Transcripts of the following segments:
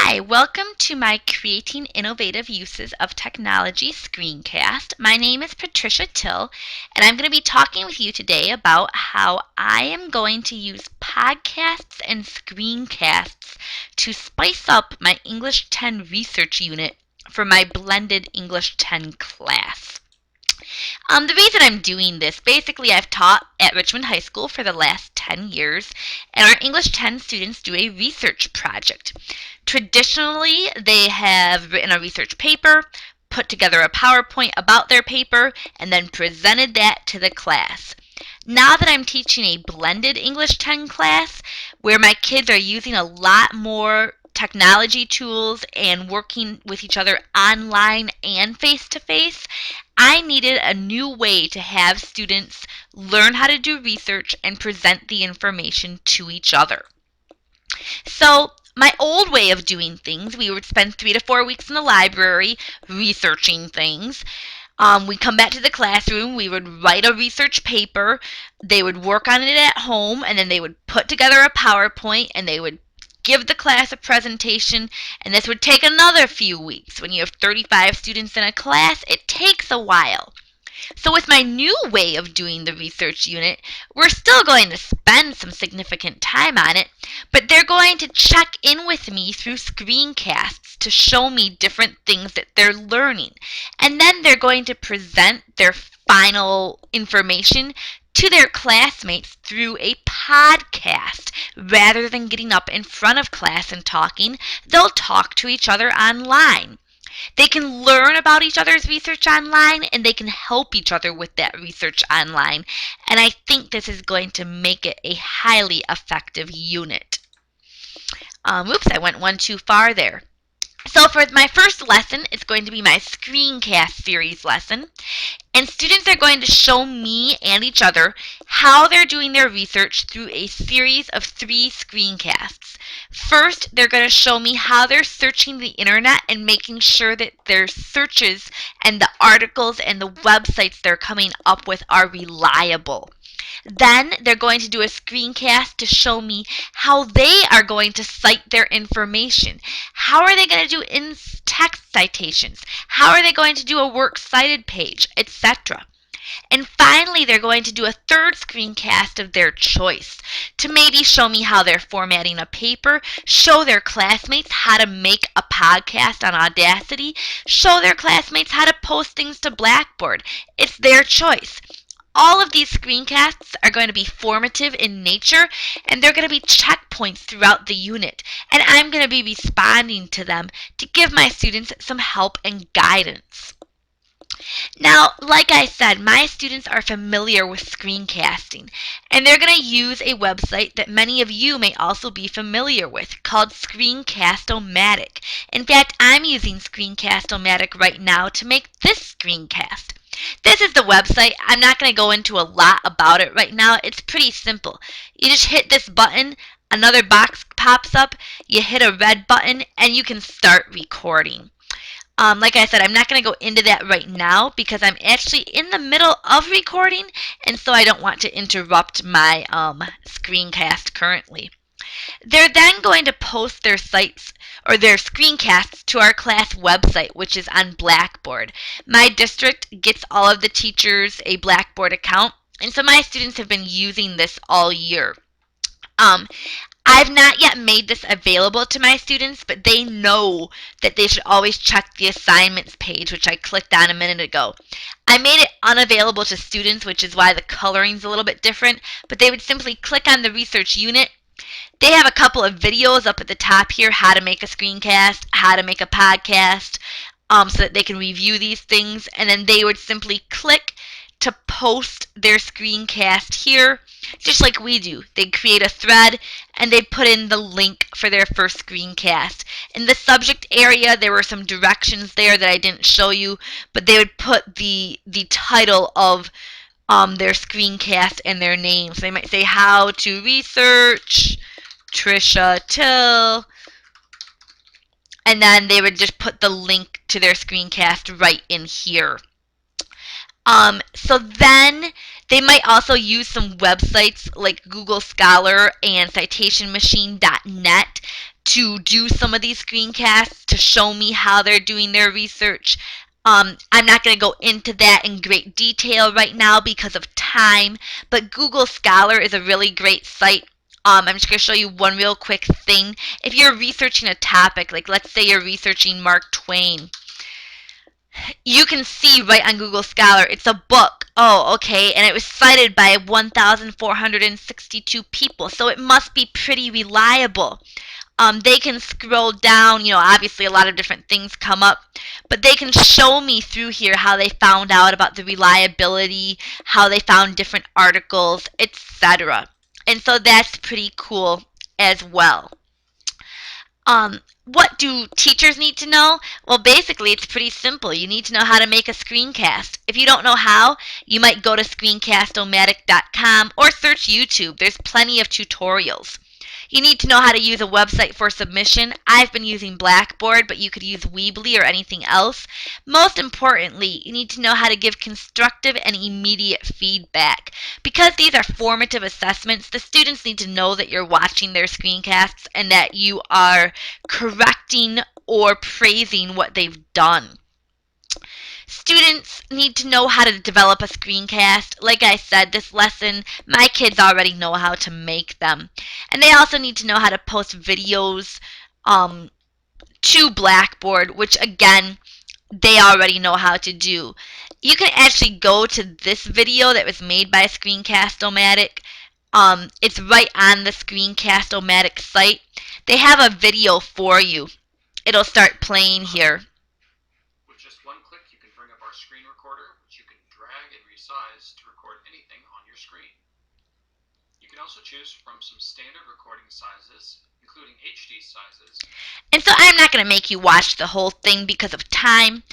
Hi, welcome to my Creating Innovative Uses of Technology screencast. My name is Patricia Till, and I'm going to be talking with you today about how I am going to use podcasts and screencasts to spice up my English 10 research unit for my blended English 10 class. The reason I'm doing this, basically I've taught at Richmond High School for the last 10 years, and our English 10 students do a research project. Traditionally, they have written a research paper, put together a PowerPoint about their paper, and then presented that to the class. Now that I'm teaching a blended English 10 class, where my kids are using a lot more technology tools and working with each other online and face-to-face, I needed a new way to have students learn how to do research and present the information to each other. So my old way of doing things, we would spend 3 to 4 weeks in the library researching things. We'd come back to the classroom, we would write a research paper, they would work on it at home, and then they would put together a PowerPoint and they would give the class a presentation, and this would take another few weeks. When you have 35 students in a class, it takes a while. So with my new way of doing the research unit, we're still going to spend some significant time on it, but they're going to check in with me through screencasts to show me different things that they're learning. And then they're going to present their final information to their classmates through a podcast. Rather than getting up in front of class and talking, they'll talk to each other online. They can learn about each other's research online, and they can help each other with that research online. And I think this is going to make it a highly effective unit. Oops, I went one too far there. So for my first lesson, it's going to be my Screencast series lesson. And students are going to show me and each other how they're doing their research through a series of 3 screencasts. First, they're going to show me how they're searching the internet and making sure that their searches and the articles and the websites they're coming up with are reliable. Then they're going to do a screencast to show me how they are going to cite their information. How are they going to do in-text citations? How are they going to do a works cited page, etc.? And finally, they're going to do a third screencast of their choice to maybe show me how they're formatting a paper, show their classmates how to make a podcast on Audacity, show their classmates how to post things to Blackboard. It's their choice. All of these screencasts are going to be formative in nature, and they're going to be checkpoints throughout the unit. And I'm going to be responding to them to give my students some help and guidance. Now, like I said, my students are familiar with screencasting, and they're going to use a website that many of you may also be familiar with called Screencast-O-Matic. In fact, I'm using Screencast-O-Matic right now to make this screencast. This is the website. I'm not going to go into a lot about it right now. It's pretty simple. You just hit this button, another box pops up, you hit a red button, and you can start recording. Like I said, I'm not going to go into that right now because I'm actually in the middle of recording, and so I don't want to interrupt my screencast currently. They're then going to post their sites or their screencasts to our class website, which is on Blackboard. My district gets all of the teachers a Blackboard account, and so my students have been using this all year. I've not yet made this available to my students, but they know that they should always check the assignments page, which I clicked on a minute ago. I made it unavailable to students, which is why the coloring's a little bit different, but they would simply click on the research unit. They have a couple of videos up at the top here, how to make a screencast, how to make a podcast, so that they can review these things, and then they would simply click to post their screencast here, just like we do. They'd create a thread, and they'd put in the link for their first screencast. In the subject area, there were some directions there that I didn't show you, but they would put the title of their screencast and their name. So they might say, How to Research Trisha Till, and then they would just put the link to their screencast right in here. So then They might also use some websites like Google Scholar and citationmachine.net to do some of these screencasts to show me how they're doing their research. I'm not going to go into that in great detail right now because of time, but Google Scholar is a really great site. I'm just going to show you one real quick thing. If you're researching a topic, like let's say you're researching Mark Twain, you can see right on Google Scholar, it's a book. Oh, okay, and it was cited by 1,462 people, so it must be pretty reliable. They can scroll down, obviously a lot of different things come up, but they can show me through here how they found out about the reliability, how they found different articles, etc. And so that's pretty cool as well. What do teachers need to know? Well, basically, it's pretty simple. You need to know how to make a screencast. If you don't know how, you might go to screencastomatic.com or search YouTube. There's plenty of tutorials. You need to know how to use a website for submission. I've been using Blackboard, but you could use Weebly or anything else. Most importantly, you need to know how to give constructive and immediate feedback. Because these are formative assessments, the students need to know that you're watching their screencasts and that you are correcting or praising what they've done. Students need to know how to develop a screencast. Like I said, this lesson, my kids already know how to make them. And they also need to know how to post videos to Blackboard, which again, they already know how to do. You can actually go to this video that was made by Screencast-O-Matic. It's right on the Screencast-O-Matic site. They have a video for you. It'll start playing here. With just one click, you can bring up our screen recorder, which you can drag and resize to record anything on your screen. You can also choose from some standard recording sizes, including HD sizes. And so I'm not going to make you watch the whole thing because of time,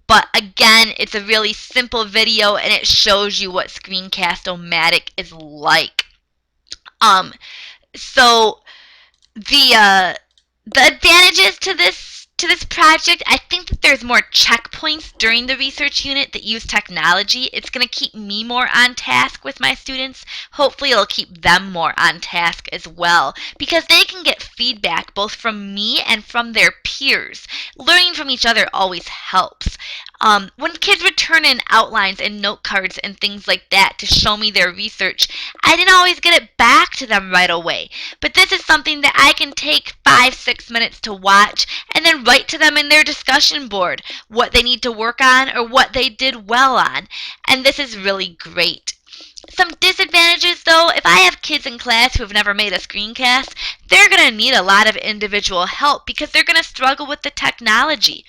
but again, it's a really simple video and it shows you what Screencast-O-Matic is like. So the advantages to this project, I think that there's more checkpoints during the research unit that use technology. It's going to keep me more on task with my students. Hopefully it'll keep them more on task as well because they can get feedback both from me and from their peers. Learning from each other always helps. When kids return in outlines and note cards and things like that to show me their research, I didn't always get it back to them right away. But this is something that I can take 5-6 minutes to watch and then write to them in their discussion board what they need to work on or what they did well on. And this is really great. Some disadvantages though, if I have kids in class who have never made a screencast, they're going to need a lot of individual help because they're going to struggle with the technology.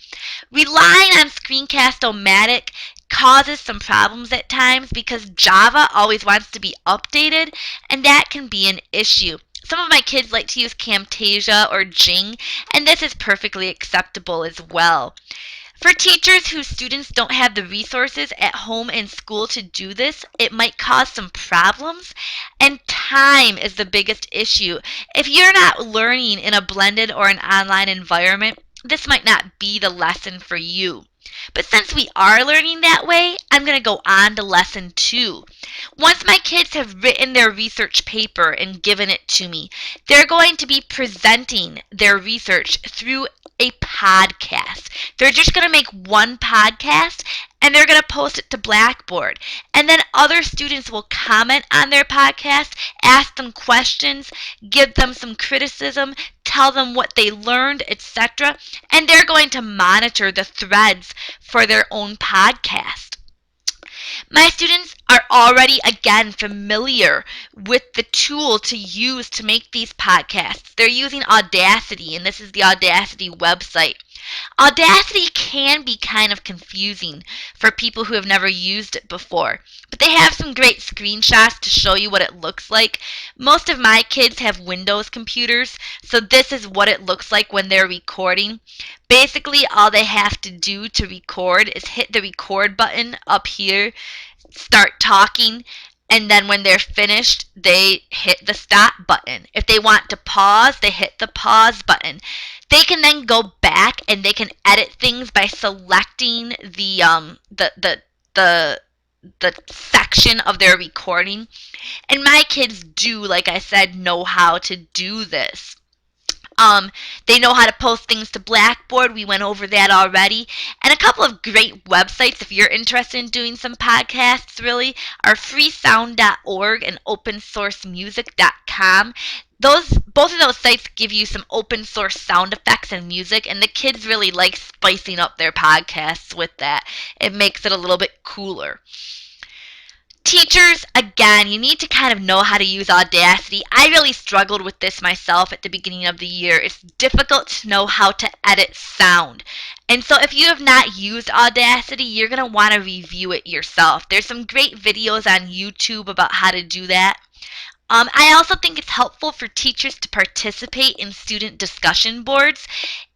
Relying on Screencast-O-Matic causes some problems at times because Java always wants to be updated, and that can be an issue. Some of my kids like to use Camtasia or Jing, and this is perfectly acceptable as well. For teachers whose students don't have the resources at home and school to do this, it might cause some problems, and time is the biggest issue. If you're not learning in a blended or an online environment, this might not be the lesson for you. But since we are learning that way, I'm going to go on to lesson 2. Once my kids have written their research paper and given it to me, they're going to be presenting their research through a podcast. They're just going to make one podcast and they're going to post it to Blackboard. And then other students will comment on their podcast, ask them questions, give them some criticism, tell them what they learned, etc. And they're going to monitor the threads for their own podcast. My students are already, again, familiar with the tool to use to make these podcasts. They're using Audacity, and this is the Audacity website. Audacity can be kind of confusing for people who have never used it before, but they have some great screenshots to show you what it looks like. Most of my kids have Windows computers, so this is what it looks like when they're recording. Basically, all they have to do to record is hit the record button up here, start talking, and then when they're finished, they hit the stop button. If they want to pause, they hit the pause button. They can then go back and they can edit things by selecting the the section of their recording. And my kids do, like I said, know how to do this. Um, they know how to post things to Blackboard. We went over that already. And a couple of great websites, if you're interested in doing some podcasts, really, are freesound.org and opensourcemusic.com. Both of those sites give you some open source sound effects and music, and the kids really like spicing up their podcasts with that. It makes it a little bit cooler. Teachers, again, you need to kind of know how to use Audacity. I really struggled with this myself at the beginning of the year. It's difficult to know how to edit sound. And so if you have not used Audacity, you're going to want to review it yourself. There's some great videos on YouTube about how to do that. I also think it's helpful for teachers to participate in student discussion boards.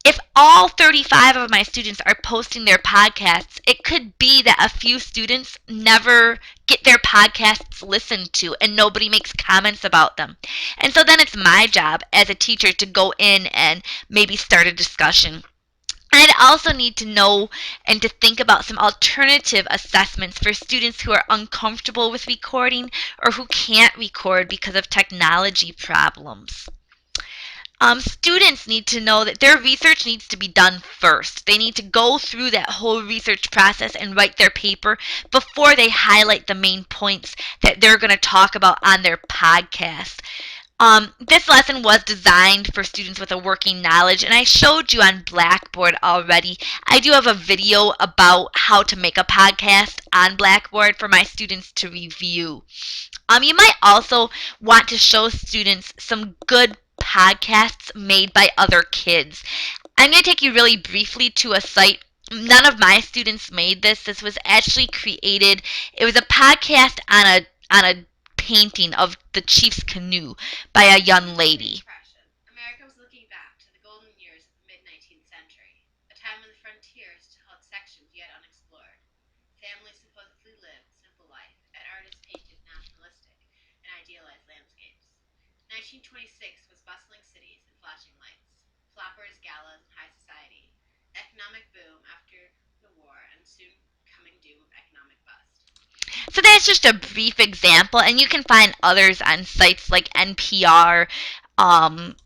If all 35 of my students are posting their podcasts, it could be that a few students never get their podcasts listened to and nobody makes comments about them. And so then it's my job as a teacher to go in and maybe start a discussion. I'd also need to know and to think about some alternative assessments for students who are uncomfortable with recording or who can't record because of technology problems. Students need to know that their research needs to be done first. They need to go through that whole research process and write their paper before they highlight the main points that they're going to talk about on their podcast. This lesson was designed for students with a working knowledge, and I showed you on Blackboard already. I do have a video about how to make a podcast on Blackboard for my students to review. You might also want to show students some good podcasts made by other kids. I'm going to take you really briefly to a site. None of my students made this. This was actually created. It was a podcast on a painting of the chief's canoe by a young lady. America was looking back to the golden years of the mid-19th century, a time when the frontier still held sections yet unexplored. Families supposedly lived simple life, and artists painted nationalistic and idealized landscapes. 1926 was bustling cities and flashing lights, flappers, galas, and high society, economic boom after the war, and soon coming doom of economic bust. So that's just a brief example, and you can find others on sites like NPR.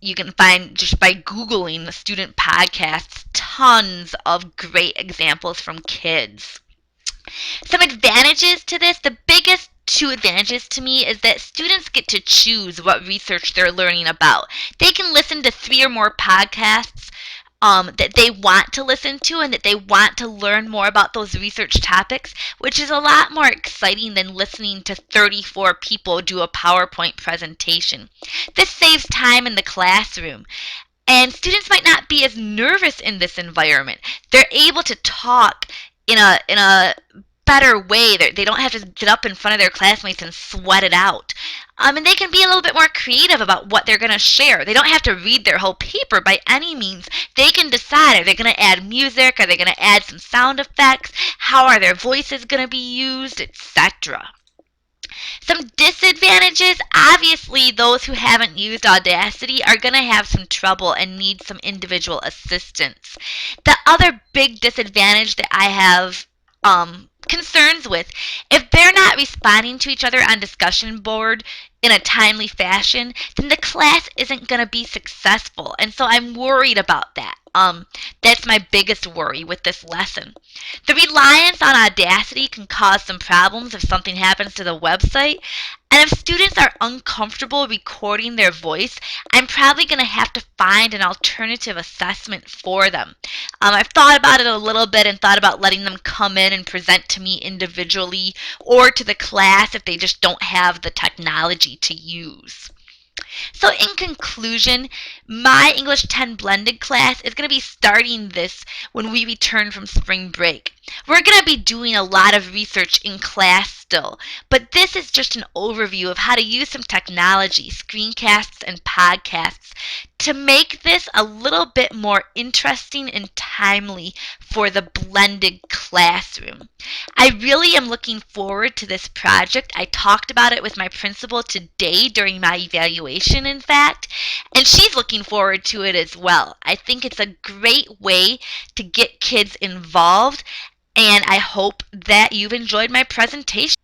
You can find, just by Googling the student podcasts, tons of great examples from kids. Some advantages to this, the biggest two advantages to me is that students get to choose what research they're learning about. They can listen to 3 or more podcasts that they want to listen to and that they want to learn more about those research topics, which is a lot more exciting than listening to 34 people do a PowerPoint presentation. This saves time in the classroom. And students might not be as nervous in this environment. They're able to talk in a better way. They don't have to get up in front of their classmates and sweat it out. And they can be a little bit more creative about what they're going to share. They don't have to read their whole paper by any means. They can decide, are they going to add music? Are they going to add some sound effects? How are their voices going to be used, etc.? Some disadvantages, obviously those who haven't used Audacity are going to have some trouble and need some individual assistance. The other big disadvantage that I have concerns with, if they're not responding to each other on discussion board in a timely fashion, then the class isn't going to be successful. And so I'm worried about that. That's my biggest worry with this lesson. The reliance on Audacity can cause some problems if something happens to the website. And if students are uncomfortable recording their voice, I'm probably going to have to find an alternative assessment for them. I've thought about it a little bit and thought about letting them come in and present to me individually or to the class if they just don't have the technology to use. So in conclusion, my English 10 blended class is going to be starting this when we return from spring break. We're going to be doing a lot of research in class still, but this is just an overview of how to use some technology, screencasts and podcasts, to make this a little bit more interesting and timely for the blended classroom. I really am looking forward to this project. I talked about it with my principal today during my evaluation, in fact, and she's looking forward to it as well. I think it's a great way to get kids involved And I hope that you've enjoyed my presentation.